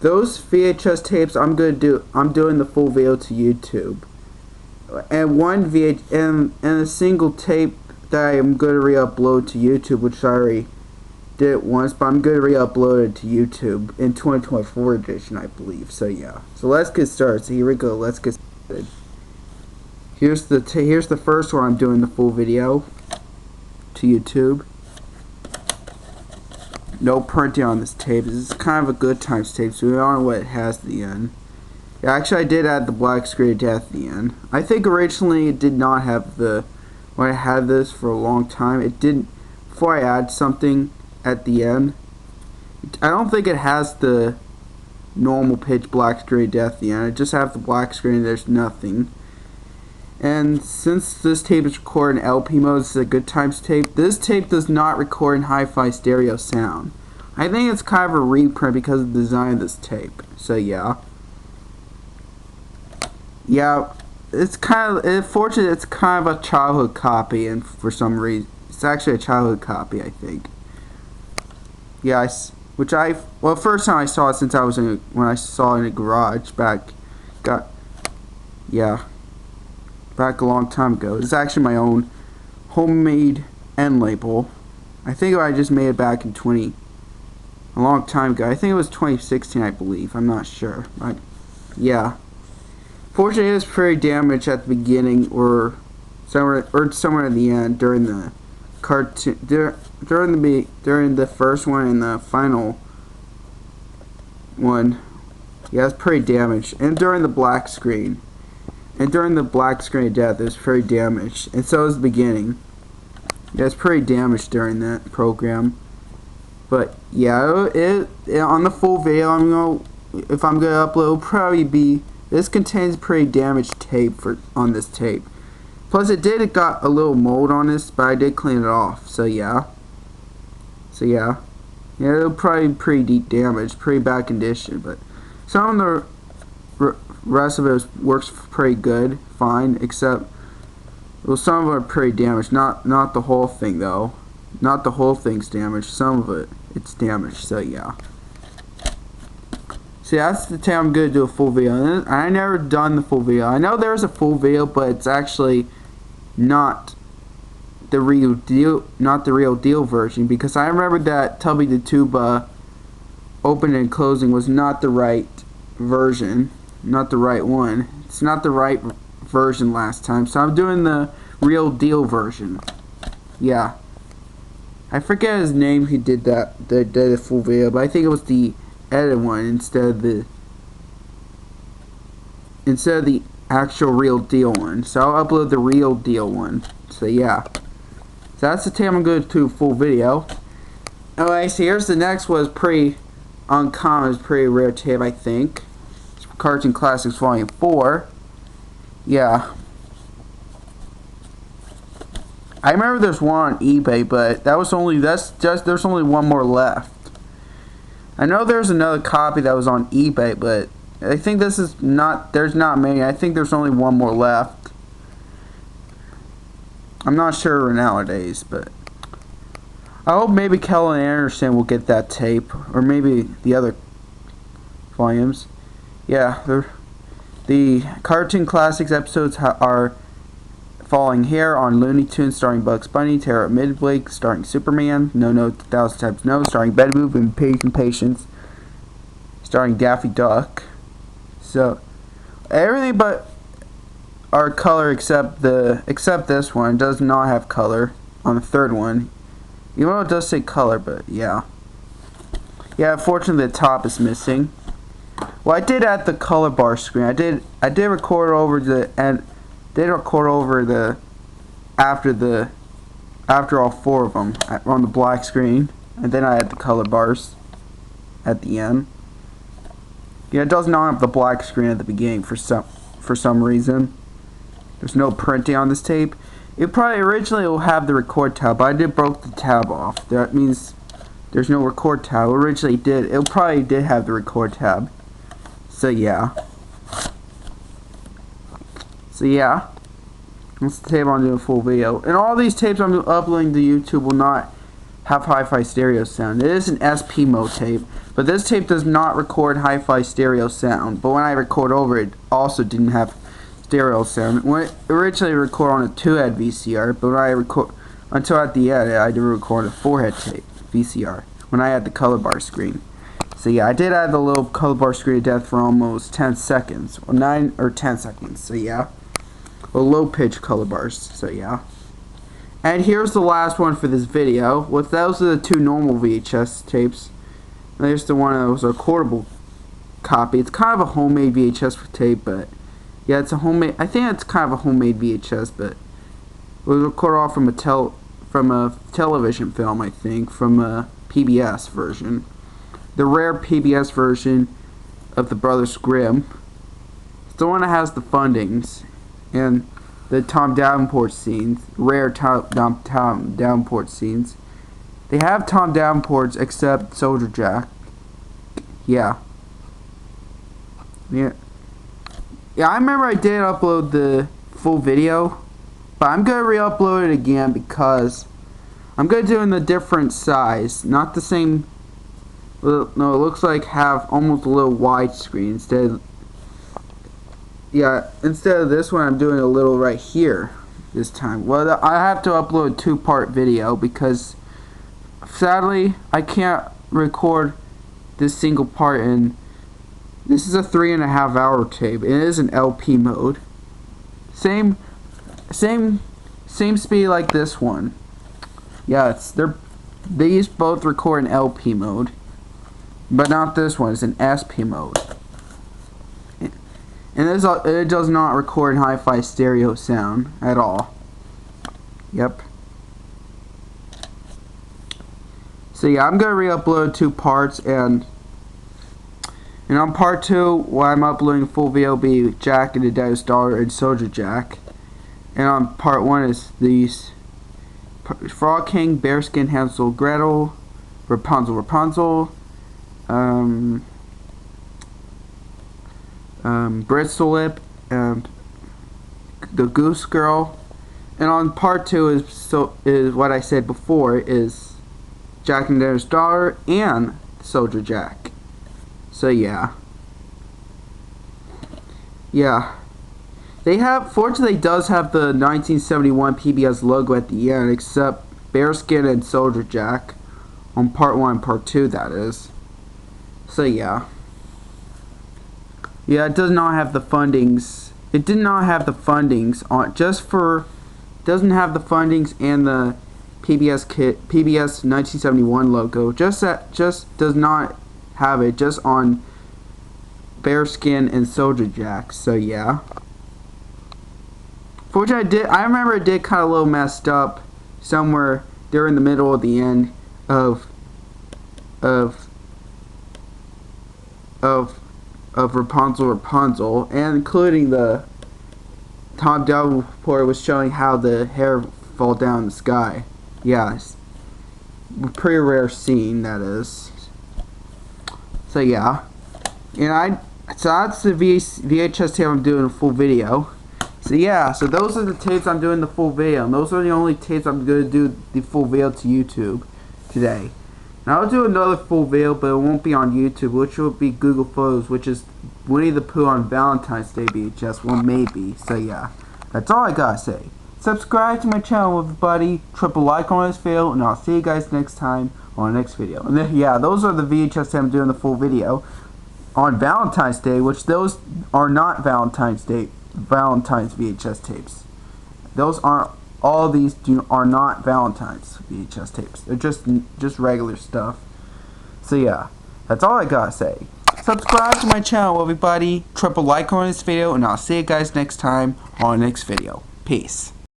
those VHS tapes I'm doing the full video to YouTube. And one and a single tape that I'm going to re-upload to YouTube, which I already did it once, but I'm going to re-upload it to YouTube in 2024 edition, I believe. So yeah. So let's get started. So here we go. Let's get started. Here's the first one I'm doing the full video to YouTube. No printing on this tape. This is kind of a good times tape, so we don't know what it has at the end. Yeah, actually I did add the black screen of death at the end. I think originally it did not have the, when I had this for a long time, it didn't, before I add something at the end, I don't think it has the normal pitch black screen of death at the end. I just have the black screen, there's nothing. And since this tape is recorded in LP mode, this is a good times tape. This tape does not record in hi-fi stereo sound. I think it's kind of a reprint because of the design of this tape. So yeah. Yeah, it's kind of, unfortunately it's kind of a childhood copy, and for some reason, it's actually a childhood copy, I think. Yeah, well, first time I saw it since I was when I saw it in a garage back a long time ago. It's actually my own homemade end label. I think I just made it back in a long time ago. I think it was 2016, I believe. I'm not sure. Yeah. Fortunately, it was pretty damaged at the beginning or somewhere at the end during the cartoon, during the first one and the final one. Yeah, it's pretty damaged, and during the black screen. And during the black screen of death, it was pretty damaged. And so was the beginning. Yeah, it's pretty damaged during that program. But yeah, on the full video, if I'm gonna upload, it'll probably be, this contains pretty damaged tape on this tape. Plus, it got a little mold on this, but I did clean it off. So yeah. Yeah, it'll probably be pretty deep damage, pretty bad condition. But some of the rest of it works pretty good, fine, except, well, some of it are pretty damaged. Not the whole thing though. Not the whole thing's damaged. Some of it's damaged. So yeah. See, that's the time I'm gonna do a full video. I never done the full video. I know there's a full video, but it's actually not the real deal version, because I remember that Tubby the Tuba opening and closing was not the right version. Not the right one. It's not the right version last time, so I'm doing the real deal version. Yeah, I forget his name. He did that. Did a full video, but I think it was the edit one instead of the actual real deal one. So I'll upload the real deal one. So yeah, so that's the time I'm going to do a full video. Alright, so here's the next one. It's pretty uncommon. It's pretty rare tape, I think. Cartoon Classics Volume 4. Yeah. I remember there's one on eBay, but there's only one more left. I know there's another copy that was on eBay, but I think there's not many. I think there's only one more left. I'm not sure nowadays, but I hope maybe Kellen Anderson will get that tape, or maybe the other volumes. Yeah, the Cartoon Classics episodes are following here on Looney Tunes, starring Bugs Bunny, Terror at Midweek, starring Superman, No No 1000 Times No, starring Betty Boop and Page and Patience, starring Daffy Duck. So everything but our color except this one does not have color on the third one. Even though it does say color, but yeah. Yeah, unfortunately the top is missing. Well, I did add the color bar screen. I did record over after all four of them on the black screen, and then I had the color bars at the end. Yeah, it does not have the black screen at the beginning for some reason. There's no printing on this tape. It probably originally will have the record tab, but I did broke the tab off. That means there's no record tab. It probably did have the record tab. So yeah. That's the tape I'm doing a full video. And all these tapes I'm uploading to YouTube will not have hi-fi stereo sound. It is an SP mode tape, but this tape does not record hi-fi stereo sound. But when I record over it, also didn't have stereo sound. When it originally recorded on a 2-head VCR, but when I record until at the end, I did record a 4-head tape VCR when I had the color bar screen. So yeah, I did add the little color bar screen to death for almost 10 seconds, or 9 or 10 seconds. So yeah, or low pitch color bars. So yeah. And here's the last one for this video. Those are the 2 normal VHS tapes. There's the one that was a recordable copy. It's kind of a homemade VHS tape, but yeah, it's a homemade. I think it's kind of a homemade VHS, but it was recorded off from a television film. I think from a PBS version, the rare PBS version of the Brothers Grimm. It's the one that has the fundings and the Tom Davenport scenes, rare Tom Davenport scenes. They have Tom Davenports except Soldier Jack. Yeah. Yeah, I remember I did upload the full video, but I'm going to re-upload it again because I'm going to do it in a different size. Not the same. No, it looks like have almost a little widescreen instead. Yeah, instead of this one, I'm doing a little right here this time. Well, I have to upload a 2-part video because sadly I can't record this single part, and this is a 3.5 hour tape. It is an LP mode. Same speed like this one. Yeah, these both record in LP mode, but not this one. It's in SP mode. And it does not record in hi-fi stereo sound at all. Yep. So yeah, I'm gonna re-upload 2 parts, and on part 2, while I'm uploading full video, will be Jack and the Deadest Daughter and Soldier Jack. And on part 1 is these Frog King, Bearskin, Hansel, Gretel, Rapunzel, Bristlelip, and the Goose Girl. And on part 2 is what I said before, is Jack and Deadest Daughter and Soldier Jack. So yeah. Fortunately, it does have the 1971 PBS logo at the end, except Bearskin and Soldier Jack on part 1 and part 2, that is. So yeah. Yeah, it does not have the fundings. It did not have the fundings on doesn't have the fundings and the PBS 1971 logo. Just does not have it, just on Bearskin and Soldier Jack. So yeah. Fortunately, I remember it did kind of a little messed up somewhere during the middle of the end of Rapunzel, and including the Tom Davenport was showing how the hair fall down the sky. Yeah, it's a pretty rare scene, that is. So yeah, and so that's the VHS tape I'm doing a full video. So yeah, so those are the tapes I'm doing the full video, and those are the only tapes I'm going to do the full video to YouTube today. And I'll do another full video, but it won't be on YouTube, which will be Google Photos, which is Winnie the Pooh on Valentine's Day VHS. Well, maybe. So yeah, that's all I gotta say. Subscribe to my channel, everybody. Triple like on this video, and I'll see you guys next time on the next video. And then, yeah, those are the VHS tapes I'm doing the full video on Valentine's Day, which those are not Valentine's VHS tapes. Those aren't. All these are not Valentine's VHS tapes. They're just regular stuff. So yeah, that's all I gotta say. Subscribe to my channel, everybody. Triple like on this video, and I'll see you guys next time on the next video. Peace.